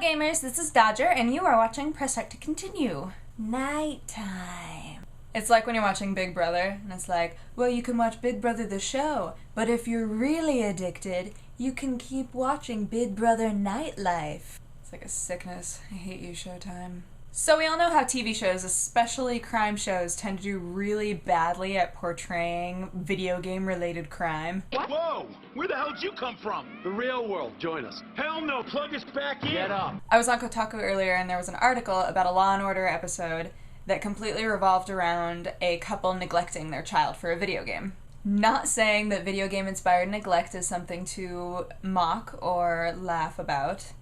gamers, this is Dodger, and you are watching Press Start to Continue. Nighttime. It's like when you're watching Big Brother, and it's like, well, you can watch Big Brother the show, but if you're really addicted, you can keep watching Big Brother Nightlife. It's like a sickness. I hate you, Showtime. So we all know how TV shows, especially crime shows, tend to do really badly at portraying video game related crime. What? Whoa! Where the hell did you come from? The real world. Join us. Hell no! Plug us back in! Get up! I was on Kotaku earlier and there was an article about a Law & Order episode that completely revolved around a couple neglecting their child for a video game. Not saying that video game inspired neglect is something to mock or laugh about.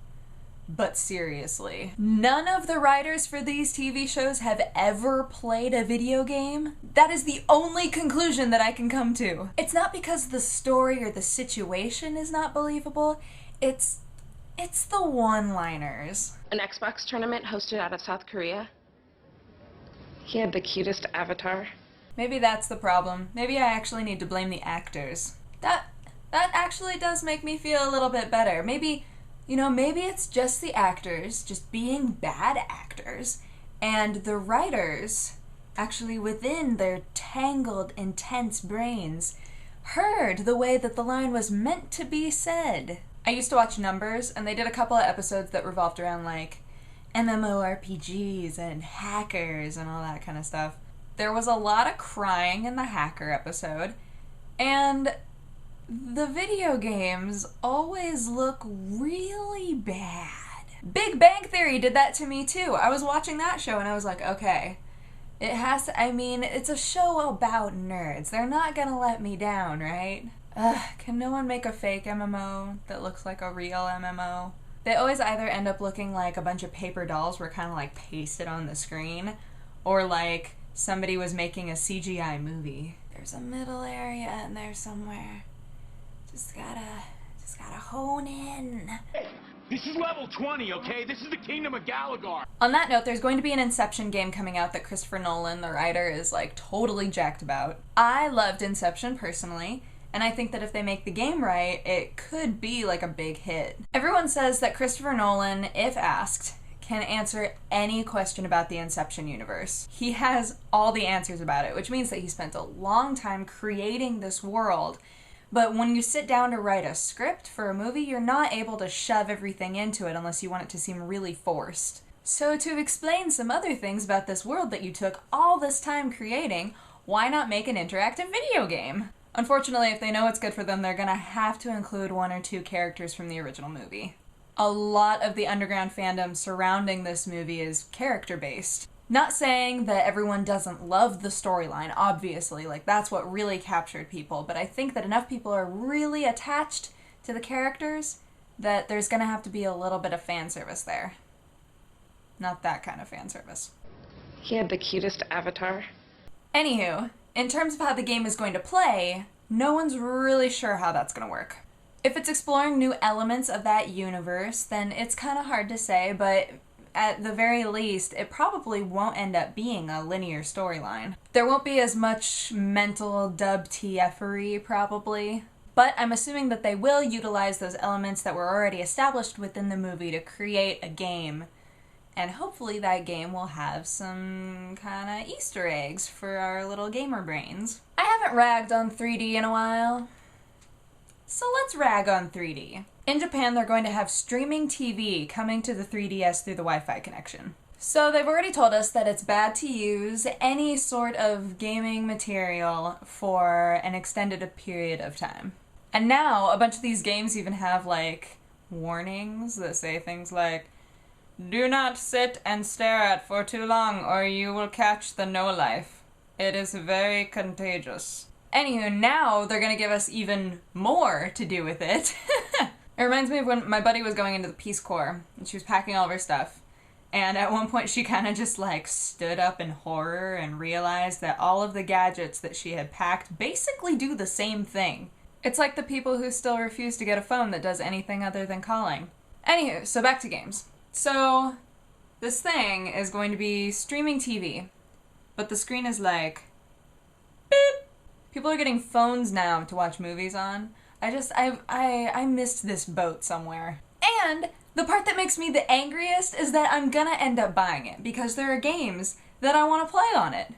But seriously, none of the writers for these TV shows have ever played a video game? That is the only conclusion that I can come to. It's not because the story or the situation is not believable, it's the one-liners. An Xbox tournament hosted out of South Korea. He had the cutest avatar. Maybe that's the problem. Maybe I actually need to blame the actors. That actually does make me feel a little bit better. Maybe it's just the actors just being bad actors, and the writers, actually within their tangled, intense brains, heard the way that the line was meant to be said. I used to watch Numbers, and they did a couple of episodes that revolved around, like, MMORPGs and hackers and all that kind of stuff. There was a lot of crying in the hacker episode, and the video games always look really bad. Big Bang Theory did that to me too. I was watching that show and I was like, okay, it's a show about nerds. They're not gonna let me down, right? Can no one make a fake MMO that looks like a real MMO? They always either end up looking like a bunch of paper dolls were kind of like pasted on the screen, or like somebody was making a CGI movie. There's a middle area in there somewhere. Just gotta hone in. Hey, this is level 20, okay? This is the Kingdom of Galagar. On that note, there's going to be an Inception game coming out that Christopher Nolan, the writer, is like totally jacked about. I loved Inception personally, and I think that if they make the game right, it could be like a big hit. Everyone says that Christopher Nolan, if asked, can answer any question about the Inception universe. He has all the answers about it, which means that he spent a long time creating this world. But when you sit down to write a script for a movie, you're not able to shove everything into it unless you want it to seem really forced. So to explain some other things about this world that you took all this time creating, why not make an interactive video game? Unfortunately, if they know it's good for them, they're gonna have to include one or two characters from the original movie. A lot of the underground fandom surrounding this movie is character-based. Not saying that everyone doesn't love the storyline, obviously, like that's what really captured people, but I think that enough people are really attached to the characters that there's gonna have to be a little bit of fan service there. Not that kind of fan service. He had the cutest avatar. Anywho, in terms of how the game is going to play, no one's really sure how that's gonna work. If it's exploring new elements of that universe, then it's kind of hard to say, but at the very least, it probably won't end up being a linear storyline. There won't be as much mental WTF-ery, probably. But I'm assuming that they will utilize those elements that were already established within the movie to create a game. And hopefully that game will have some kind of Easter eggs for our little gamer brains. I haven't ragged on 3D in a while, so let's rag on 3D. In Japan, they're going to have streaming TV coming to the 3DS through the Wi-Fi connection. So they've already told us that it's bad to use any sort of gaming material for an extended period of time. And now, a bunch of these games even have, like, warnings that say things like, "Do not sit and stare at for too long or you will catch the no-life. It is very contagious." Anywho, now they're gonna give us even more to do with it. It reminds me of when my buddy was going into the Peace Corps, and she was packing all of her stuff, and at one point she kind of just like stood up in horror and realized that all of the gadgets that she had packed basically do the same thing. It's like the people who still refuse to get a phone that does anything other than calling. Anywho, so back to games. So, this thing is going to be streaming TV, but the screen is like, beep. People are getting phones now to watch movies on. I missed this boat somewhere. And The part that makes me the angriest is that I'm gonna end up buying it because there are games that I want to play on it.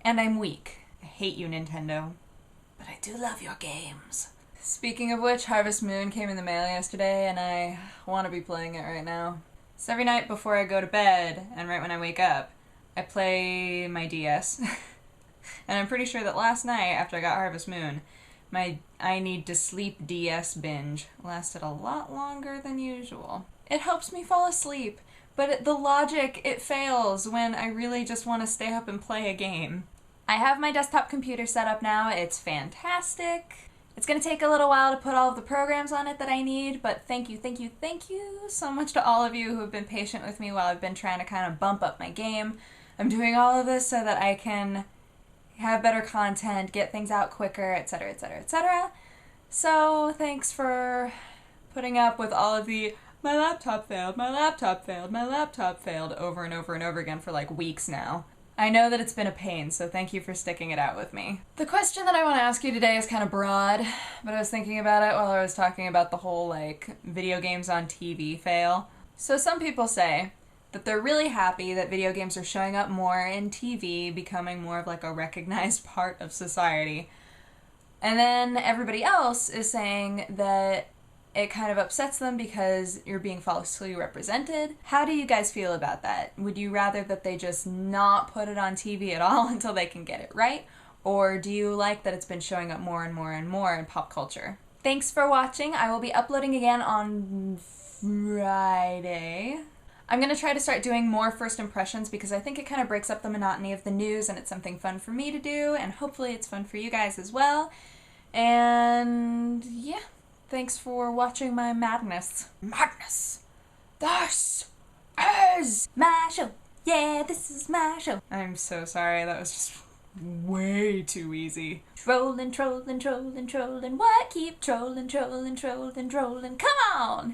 And I'm weak. I hate you, Nintendo. But I do love your games. Speaking of which, Harvest Moon came in the mail yesterday and I want to be playing it right now. So every night before I go to bed and right when I wake up, I play my DS. And I'm pretty sure that last night after I got Harvest Moon, my I Need to Sleep DS binge lasted a lot longer than usual. It helps me fall asleep, but the logic, it fails when I really just want to stay up and play a game. I have my desktop computer set up now. It's fantastic. It's going to take a little while to put all of the programs on it that I need, but thank you so much to all of you who have been patient with me while I've been trying to kind of bump up my game. I'm doing all of this so that I can have better content, get things out quicker, etc., etc., etc. So thanks for putting up with all of the my laptop failed, my laptop failed, my laptop failed over and over and over again for like weeks now. I know that it's been a pain, so thank you for sticking it out with me. The question that I want to ask you today is kind of broad, but I was thinking about it while I was talking about the whole, like, video games on TV fail. So some people say that they're really happy that video games are showing up more in TV, becoming more of like a recognized part of society. And then everybody else is saying that it kind of upsets them because you're being falsely represented. How do you guys feel about that? Would you rather that they just not put it on TV at all until they can get it right? Or do you like that it's been showing up more and more and more in pop culture? Thanks for watching. I will be uploading again on Friday. I'm going to try to start doing more first impressions because I think it kind of breaks up the monotony of the news and it's something fun for me to do, and hopefully it's fun for you guys as well. And yeah. Thanks for watching my madness. Madness! This is my show! Yeah, this is my show! I'm so sorry, that was just way too easy. Trolling, trolling, trolling, trolling, what? Keep trolling, trolling, trolling, trolling, come on!